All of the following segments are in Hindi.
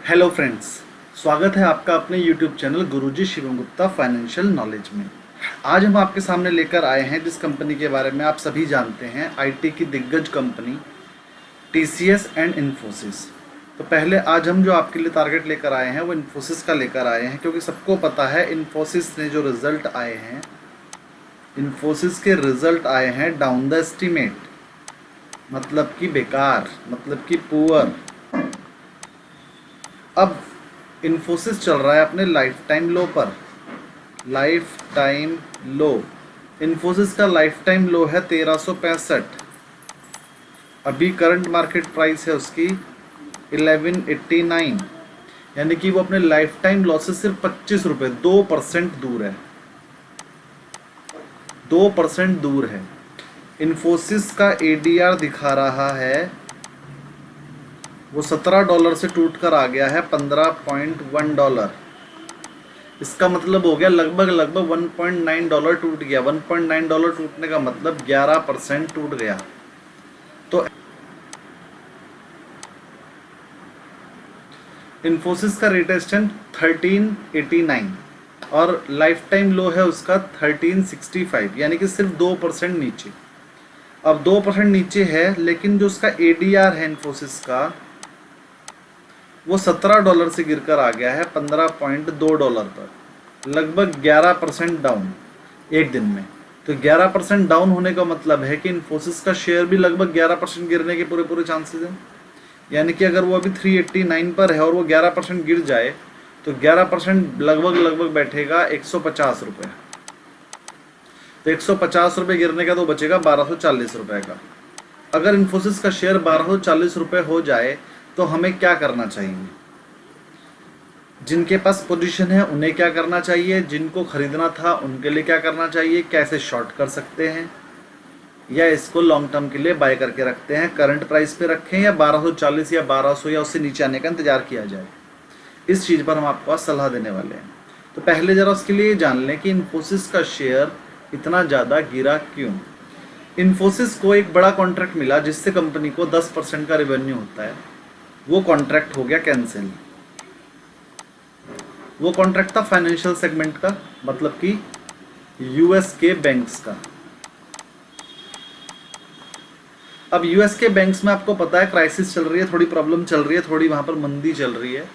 हेलो फ्रेंड्स, स्वागत है आपका अपने यूट्यूब चैनल गुरुजी शिवम गुप्ता फाइनेंशियल नॉलेज में। आज हम आपके सामने लेकर आए हैं जिस कंपनी के बारे में आप सभी जानते हैं, आईटी की दिग्गज कंपनी टीसीएस एंड इन्फोसिस। तो पहले आज हम जो आपके लिए टारगेट लेकर आए हैं वो इन्फोसिस का लेकर आए हैं, क्योंकि सबको पता है इन्फोसिस ने जो रिजल्ट आए हैं, इन्फोसिस के रिजल्ट आए हैं डाउन द एस्टीमेट, मतलब कि बेकार, मतलब कि पुअर। अब इन्फोसिस चल रहा है अपने लाइफ टाइम लो पर, लाइफ टाइम लो। इन्फोसिस का लाइफ टाइम लो है 1365। अभी करंट मार्केट प्राइस है उसकी 1189, यानी कि वो अपने लाइफ टाइम लॉ से सिर्फ 25 रुपये, 2% दूर है, 2% दूर है। इन्फोसिस का एडीआर दिखा रहा है वो $17 से टूट कर आ गया है $15.1। इसका मतलब हो गया लगभग $1.9 टूट गया। $1.9 टूटने का मतलब 11% टूट गया। तो इन्फोसिस का रेट स्टैंड 1389 और लाइफ टाइम लो है उसका 1365, यानी कि सिर्फ 2% नीचे। अब 2% नीचे है, लेकिन जो उसका एडीआर है इन्फोसिस का वो $17 से गिरकर आ गया है $15.2 पर, लगभग 11% डाउन एक दिन में। तो 11% डाउन होने का मतलब है कि इन्फोसिस का शेयर भी लगभग 11% गिरने के पूरे चांसेस हैं। यानी कि अगर वो अभी 389 पर है और वो 11% गिर जाए तो 11% लगभग बैठेगा 150 रुपये। तो 150 रुपये गिरने का तो बचेगा 1240 रुपये का। अगर इन्फोसिस का शेयर 1240 रुपये हो जाए तो हमें क्या करना चाहिए? जिनके पास पोजीशन है उन्हें क्या करना चाहिए, जिनको खरीदना था उनके लिए क्या करना चाहिए, कैसे शॉर्ट कर सकते हैं, या इसको लॉन्ग टर्म के लिए बाय करके रखते हैं, करंट प्राइस पे रखें, या 1240 या 1200 या उससे नीचे आने का इंतजार किया जाए। इस चीज़ पर हम आपको आज सलाह देने वाले हैं। तो पहले ज़रा उसके लिए जान लें कि इन्फोसिस का शेयर इतना ज़्यादा गिरा क्यों। इन्फोसिस को एक बड़ा कॉन्ट्रैक्ट मिला जिससे कंपनी को 10% का रेवेन्यू होता है, वो कॉन्ट्रैक्ट हो गया कैंसिल। वो कॉन्ट्रैक्ट था फाइनेंशियल सेगमेंट का, मतलब कि यूएस के बैंक्स का। अब यूएस के बैंक्स में आपको पता है क्राइसिस चल रही है, थोड़ी प्रॉब्लम चल रही है, थोड़ी वहाँ पर मंदी चल रही है,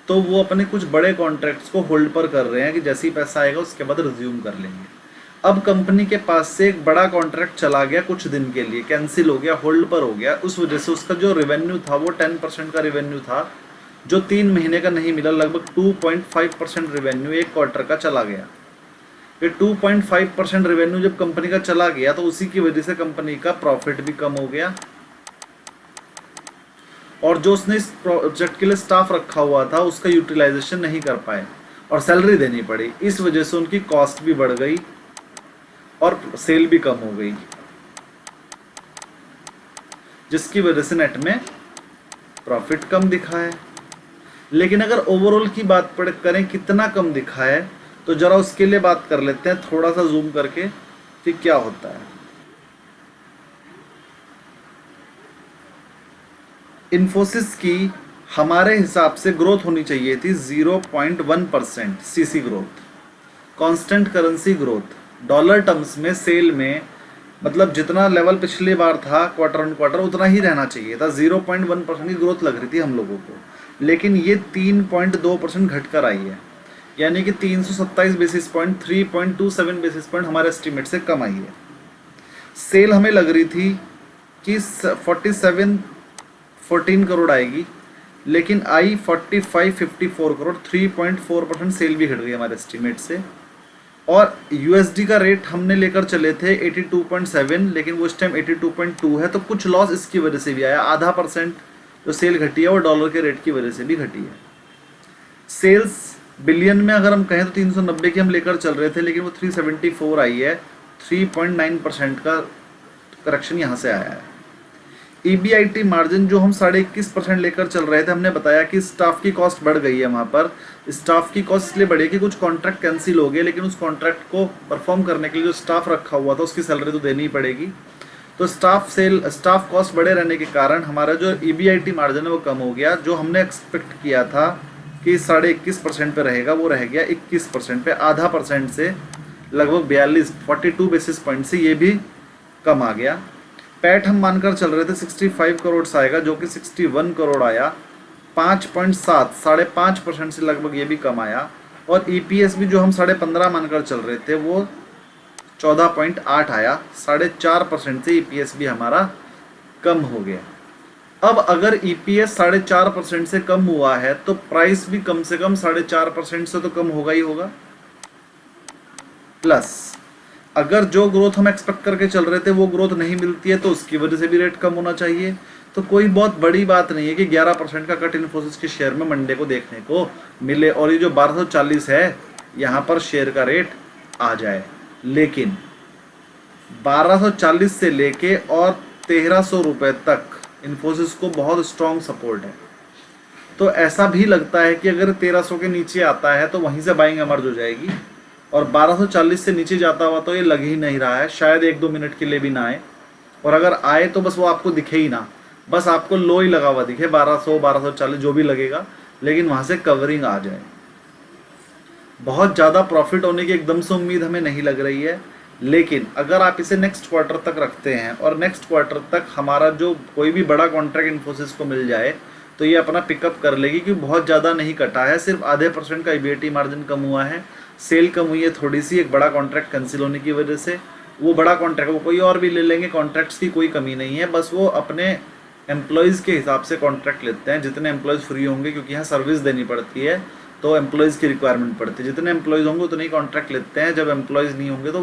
तो वो अपने कुछ बड़े कॉन्ट्रैक्ट्स को होल्ड पर कर रहे हैं कि जैसे ही पैसा आएगा उसके बाद रिज्यूम कर लेंगे। अब कंपनी के पास से एक बड़ा कॉन्ट्रैक्ट चला गया, कुछ दिन के लिए कैंसिल हो गया, होल्ड पर हो गया। उस वजह से उसका जो रेवेन्यू था वो 10% का रेवेन्यू था, जो 3 महीने का नहीं मिला। लगभग 2.5% रेवेन्यू एक क्वार्टर का चला गया। ये 2.5% रेवेन्यू जब कंपनी का चला गया तो उसी की वजह से कंपनी का प्रॉफिट भी कम हो गया, और जो उसने इस प्रोजेक्ट के लिए स्टाफ रखा हुआ था उसका यूटिलाइजेशन नहीं कर पाए और सैलरी देनी पड़ी। इस वजह से उनकी कॉस्ट भी बढ़ गई और सेल भी कम हो गई, जिसकी वजह से नेट में प्रॉफिट कम दिखा है। लेकिन अगर ओवरऑल की बात करें कितना कम दिखा है, तो जरा उसके लिए बात कर लेते हैं थोड़ा सा जूम करके कि क्या होता है। इन्फोसिस की हमारे हिसाब से ग्रोथ होनी चाहिए थी 0.1% CC growth, constant currency growth. Dollar terms में सेल में मतलब जितना लेवल पिछली बार था क्वार्टर ऑन क्वार्टर उतना ही रहना चाहिए था। 0.1% की ग्रोथ लग रही थी हम लोगों को, लेकिन ये 3.2% घट कर आई है, यानी कि 327 बेसिस पॉइंट, 3.27 बेसिस पॉइंट हमारे एस्टीमेट से कम आई है। सेल हमें लग रही थी कि 14 करोड़ आएगी, लेकिन आई 54 करोड़, 3.4% सेल भी घट गई हमारे एस्टीमेट से। और यूएसडी का रेट हमने लेकर चले थे 82.7, लेकिन वो इस टाइम 82.2 है, तो कुछ लॉस इसकी वजह से भी आया। आधा % जो सेल घटी है वो डॉलर के रेट की वजह से भी घटी है। सेल्स बिलियन में अगर हम कहें तो 390 की हम लेकर चल रहे थे, लेकिन वो 374 आई है। 3.9% का करेक्शन यहाँ से आया है। ईबीआईटी मार्जिन जो हम 21.5% लेकर चल रहे थे, हमने बताया कि स्टाफ की कॉस्ट बढ़ गई है। वहाँ पर स्टाफ की कॉस्ट इसलिए बढ़ी कि कुछ कॉन्ट्रैक्ट कैंसिल हो गए, लेकिन उस कॉन्ट्रैक्ट को परफॉर्म करने के लिए जो स्टाफ रखा हुआ था उसकी सैलरी तो देनी ही पड़ेगी। तो स्टाफ कॉस्ट बढ़े रहने के कारण हमारा जो EBIT मार्जिन है वो कम हो गया। जो हमने एक्सपेक्ट किया था कि 21.5% पे रहेगा वो रह गया 21% पे, आधा परसेंट से लगभग 42 बेसिस पॉइंट से ये भी कम आ गया। पैट हम मानकर चल रहे थे 65 करोड़ से आएगा, जो कि 61 करोड़ आया, 5.7 5.5% से लगभग ये भी कम आया। और EPS भी जो हम 15.5 मानकर चल रहे थे वो 14.8 आया, 4.5% से EPS भी हमारा कम हो गया। अब अगर EPS 4.5% से कम हुआ है तो प्राइस भी कम से कम 4.5% से तो कम होगा ही होगा। प्लस अगर जो ग्रोथ हम एक्सपेक्ट करके चल रहे थे वो ग्रोथ नहीं मिलती है तो उसकी वजह से भी रेट कम होना चाहिए। तो कोई बहुत बड़ी बात नहीं है कि 11% का कट इन्फोसिस के शेयर में मंडे को देखने को मिले और ये जो 1240 है यहाँ पर शेयर का रेट आ जाए। लेकिन 1240 से लेके और 1300 रुपये तक इन्फोसिस को बहुत स्ट्रॉन्ग सपोर्ट है। तो ऐसा भी लगता है कि अगर 1300 के नीचे आता है तो वहीं से बाइंग एमर्ज हो जाएगी, और 1240 से नीचे जाता हुआ तो ये लग ही नहीं रहा है, शायद 1-2 मिनट के लिए भी ना आए, और अगर आए तो बस वो आपको दिखे ही ना, बस आपको लो ही लगा हुआ दिखे 1200 1240 जो भी लगेगा, लेकिन वहाँ से कवरिंग आ जाए। बहुत ज़्यादा प्रॉफिट होने की एकदम से उम्मीद हमें नहीं लग रही है, लेकिन अगर आप इसे नेक्स्ट क्वार्टर तक रखते हैं और नेक्स्ट क्वार्टर तक हमारा जो कोई भी बड़ा कॉन्ट्रैक्ट इन्फोसिस को मिल जाए तो ये अपना पिकअप कर लेगी, क्योंकि बहुत ज़्यादा नहीं कटा है, सिर्फ आधे % का EBIT मार्जिन कम हुआ है, सेल कम हुई है थोड़ी सी, एक बड़ा कॉन्ट्रैक्ट कैंसिल होने की वजह से। वो बड़ा कॉन्ट्रैक्ट वो कोई और भी ले लेंगे, कॉन्ट्रैक्ट्स की कोई कमी नहीं है, बस वो अपने एम्प्लॉयज़ के हिसाब से कॉन्ट्रैक्ट लेते हैं, जितने एम्प्लॉयज़ फ्री होंगे, क्योंकि यहाँ सर्विस देनी पड़ती है तो एम्प्लॉयज़ की रिक्वायरमेंट पड़ती है, जितने एम्प्लॉयज़ होंगे उतने ही कॉन्ट्रैक्ट लेते हैं, जब एम्प्लॉयज़ नहीं होंगे तो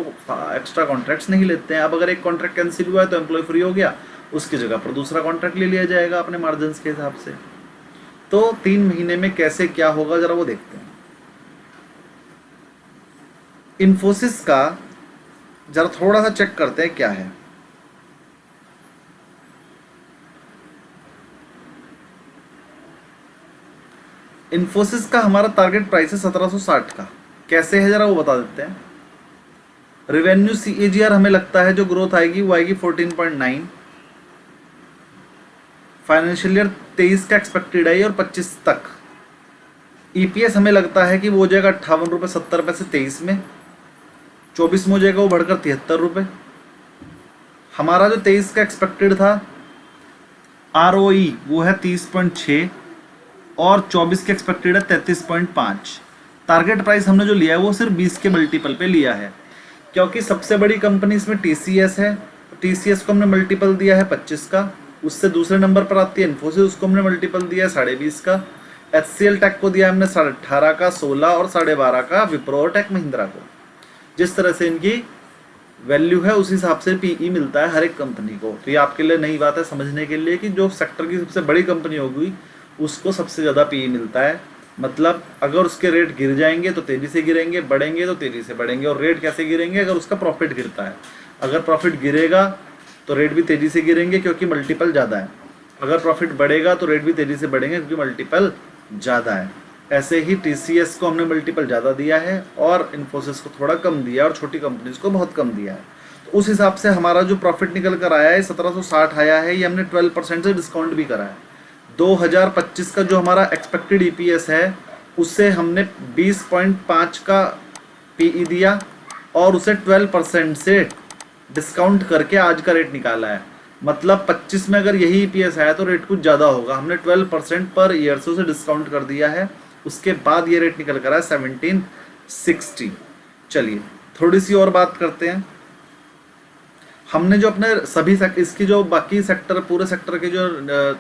एक्स्ट्रा कॉन्ट्रैक्ट्स नहीं लेते हैं। अब अगर एक कॉन्ट्रैक्ट कैंसिल हुआ है तो एम्प्लॉय फ्री हो गया, उसकी जगह पर दूसरा कॉन्ट्रैक्ट ले लिया जाएगा अपने मार्जिन के हिसाब से। तो 3 महीने में कैसे क्या होगा जरा वो देखते हैं। इन्फोसिस का जरा थोड़ा सा चेक करते हैं क्या है। इन्फोसिस का हमारा टारगेट प्राइस है 1760 का, कैसे है जरा वो बता देते हैं। रेवेन्यू CAGR हमें लगता है जो ग्रोथ आएगी वो आएगी 14.9, फाइनेंशियल ईयर 23 का एक्सपेक्टेड है और 25 तक। EPS हमें लगता है कि वो हो जाएगा 58 रुपये 70 पैसे 23 में, 24 में हो जाएगा वो बढ़कर 73 रुपये। हमारा जो 23 का एक्सपेक्टेड था ROE वो है 30.6 और 24 के एक्सपेक्टेड है 33.5। टारगेट प्राइस हमने जो लिया है वो सिर्फ 20 के मल्टीपल पे लिया है, क्योंकि सबसे बड़ी कंपनी इसमें TCS है। TCS को हमने मल्टीपल दिया है 25 का, उससे दूसरे नंबर पर आती है इन्फोसिस, उसको हमने मल्टीपल दिया है 20.5 का। HCL टेक को दिया हमने 18.5 का, 16 और 12.5 का विप्रो और टेक महिंद्रा को। जिस तरह से इनकी वैल्यू है उस हिसाब से PE मिलता है हर एक कंपनी को। तो ये आपके लिए नई बात है समझने के लिए कि जो सेक्टर की सबसे बड़ी कंपनी होगी उसको सबसे ज़्यादा PE मिलता है। मतलब अगर उसके रेट गिर जाएंगे तो तेज़ी से गिरेंगे, बढ़ेंगे तो तेज़ी से बढ़ेंगे। और रेट कैसे गिरेंगे? अगर उसका प्रॉफिट गिरता है। अगर प्रॉफिट गिरेगा तो रेट भी तेज़ी से गिरेंगे क्योंकि मल्टीपल ज़्यादा है। अगर प्रॉफिट बढ़ेगा तो रेट भी तेज़ी से बढ़ेंगे क्योंकि मल्टीपल ज़्यादा है। ऐसे ही TCS को हमने मल्टीपल ज़्यादा दिया है और इन्फोसिस को थोड़ा कम दिया है और छोटी कंपनीज को बहुत कम दिया है। तो उस हिसाब से हमारा जो प्रॉफिट निकल कर आया है 1760 आया है। ये हमने 12% से डिस्काउंट भी करा है। 2025 का जो हमारा एक्सपेक्टेड EPS है उससे हमने 20.5 का PE दिया और उसे 12% से डिस्काउंट करके आज का रेट निकाला है। मतलब 25 में अगर यही EPS आया तो रेट कुछ ज़्यादा होगा। हमने 12% पर ईयर से उसे डिस्काउंट कर दिया है। उसके बाद ये रेट निकल कर आया 1760। चलिए थोड़ी सी और बात करते हैं। हमने जो अपने सभी इसकी जो बाकी सेक्टर पूरे सेक्टर के जो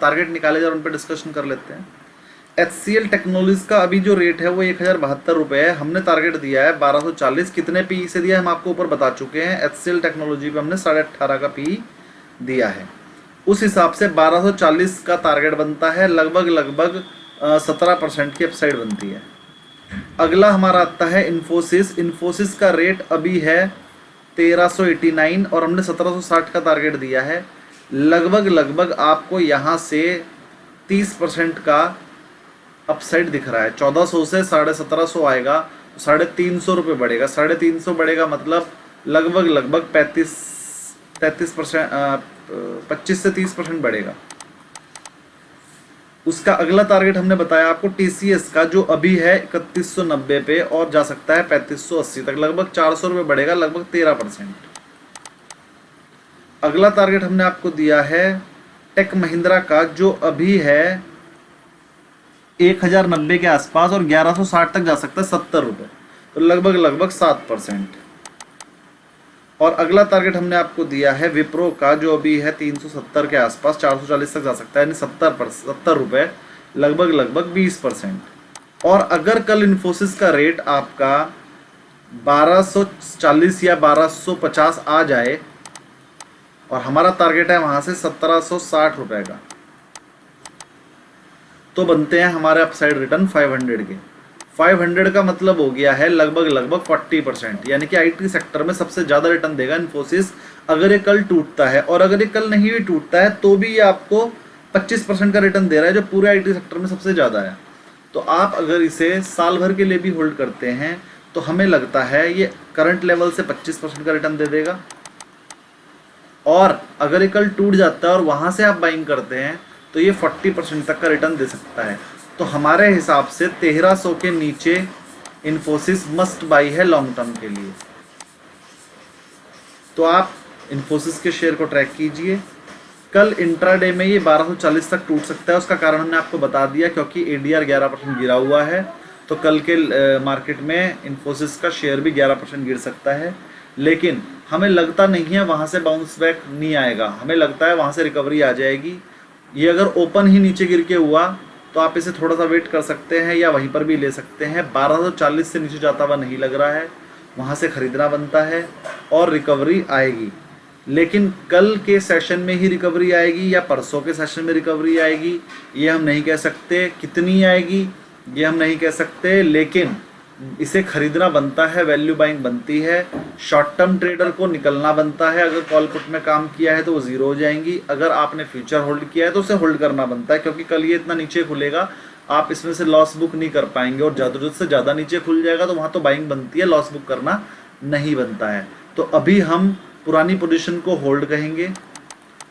टारगेट निकाले जा रहे हैं उन पर डिस्कशन कर लेते हैं। HCL टेक्नोलॉजीज का अभी जो रेट है वो 1072 रुपये है। हमने टारगेट दिया है 1240। कितने PE से दिया है हम आपको ऊपर बता चुके हैं। HCL टेक्नोलॉजी पे हमने 18.5 का PE दिया है। उस हिसाब से 1240 का टारगेट बनता है। लगभग 17% की अपसाइड बनती है। अगला हमारा आता है इन्फोसिस। इन्फोसिस का रेट अभी है 1389 और हमने 1760 का टारगेट दिया है। लगभग आपको यहाँ से 30% का अपसाइड दिख रहा है। 1400 से 1750 आएगा तो 350 रुपये बढ़ेगा। 350 बढ़ेगा मतलब लगभग 35 33%, 25 से 30% बढ़ेगा। उसका अगला टारगेट हमने बताया आपको टीसीएस का, जो अभी है 3190 पे और जा सकता है 3580 तक, लगभग 400 रुपये बढ़ेगा, लगभग 13%। अगला टारगेट हमने आपको दिया है टेक महिंद्रा का, जो अभी है 1090 के आसपास और 1160 तक जा सकता है, 70 रुपये, तो लगभग 7%। और अगला टारगेट हमने आपको दिया है विप्रो का, जो अभी है 370 के आसपास, 440 तक जा सकता है, यानी 70 रुपये, लगभग 20%। और अगर कल इन्फोसिस का रेट आपका 1240 या 1250 आ जाए, और हमारा टारगेट है वहां से 1760 रुपये का, तो बनते हैं हमारे अपसाइड रिटर्न 500 के। 500 का मतलब हो गया है लगभग 40%, यानी कि आईटी सेक्टर में सबसे ज़्यादा रिटर्न देगा इन्फोसिस अगर ये कल टूटता है। और अगर ये कल नहीं भी टूटता है तो भी ये आपको 25% का रिटर्न दे रहा है, जो पूरे आईटी सेक्टर में सबसे ज़्यादा है। तो आप अगर इसे साल भर के लिए भी होल्ड करते हैं तो हमें लगता है ये करंट लेवल से 25% का रिटर्न दे देगा। और अगर ये कल टूट जाता है और वहाँ से आप बाइंग करते हैं तो ये 40% तक का रिटर्न दे सकता है। तो हमारे हिसाब से 1300 के नीचे इन्फोसिस मस्ट बाई है लॉन्ग टर्म के लिए। तो आप इन्फोसिस के शेयर को ट्रैक कीजिए। कल इंट्राडे में ये 1240 तक टूट सकता है, उसका कारण हमने आपको बता दिया, क्योंकि एडीआर 11% गिरा हुआ है, तो कल के मार्केट में इन्फोसिस का शेयर भी 11% गिर सकता है। लेकिन हमें लगता नहीं है वहाँ से बाउंस बैक नहीं आएगा, हमें लगता है वहाँ से रिकवरी आ जाएगी। ये अगर ओपन ही नीचे गिर के हुआ तो आप इसे थोड़ा सा वेट कर सकते हैं या वहीं पर भी ले सकते हैं। 1240 से नीचे जाता हुआ नहीं लग रहा है, वहाँ से खरीदना बनता है और रिकवरी आएगी। लेकिन कल के सेशन में ही रिकवरी आएगी या परसों के सेशन में रिकवरी आएगी ये हम नहीं कह सकते, कितनी आएगी ये हम नहीं कह सकते, लेकिन इसे खरीदना बनता है, वैल्यू बाइंग बनती है। शॉर्ट टर्म ट्रेडर को निकलना बनता है, अगर कॉल पुट में काम किया है तो वो जीरो हो जाएंगी, अगर आपने फ्यूचर होल्ड किया है तो उसे होल्ड करना बनता है, क्योंकि कल ये इतना नीचे खुलेगा आप इसमें से लॉस बुक नहीं कर पाएंगे, और ज़रूरत से ज़्यादा नीचे खुल जाएगा तो वहाँ तो बाइंग बनती है, लॉस बुक करना नहीं बनता है। तो अभी हम पुरानी पोजीशन को होल्ड कहेंगे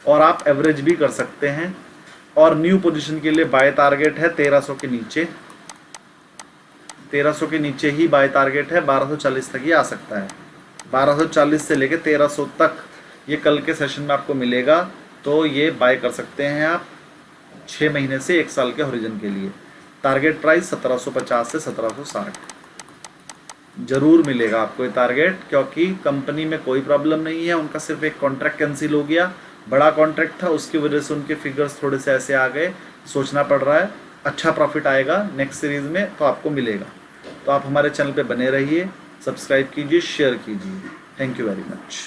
और आप एवरेज भी कर सकते हैं। और न्यू पोजीशन के लिए बाय टारगेट है 1300 के नीचे, 1300 के नीचे ही बाय टारगेट है, 1240 तक ही आ सकता है। 1240 से लेके 1300 तक ये कल के सेशन में आपको मिलेगा, तो ये बाय कर सकते हैं आप 6 महीने से 1 साल के होरिजन के लिए। टारगेट प्राइस 1750 से 1760 जरूर मिलेगा आपको ये टारगेट, क्योंकि कंपनी में कोई प्रॉब्लम नहीं है, उनका सिर्फ एक कॉन्ट्रैक्ट कैंसिल हो गया, बड़ा कॉन्ट्रैक्ट था, उसकी वजह से उनके फिगर्स थोड़े से ऐसे आ गए, सोचना पड़ रहा है। अच्छा प्रॉफिट आएगा नेक्स्ट सीरीज़ में तो आपको मिलेगा। तो आप हमारे चैनल पे बने रहिए, सब्सक्राइब कीजिए, शेयर कीजिए। Thank you very much.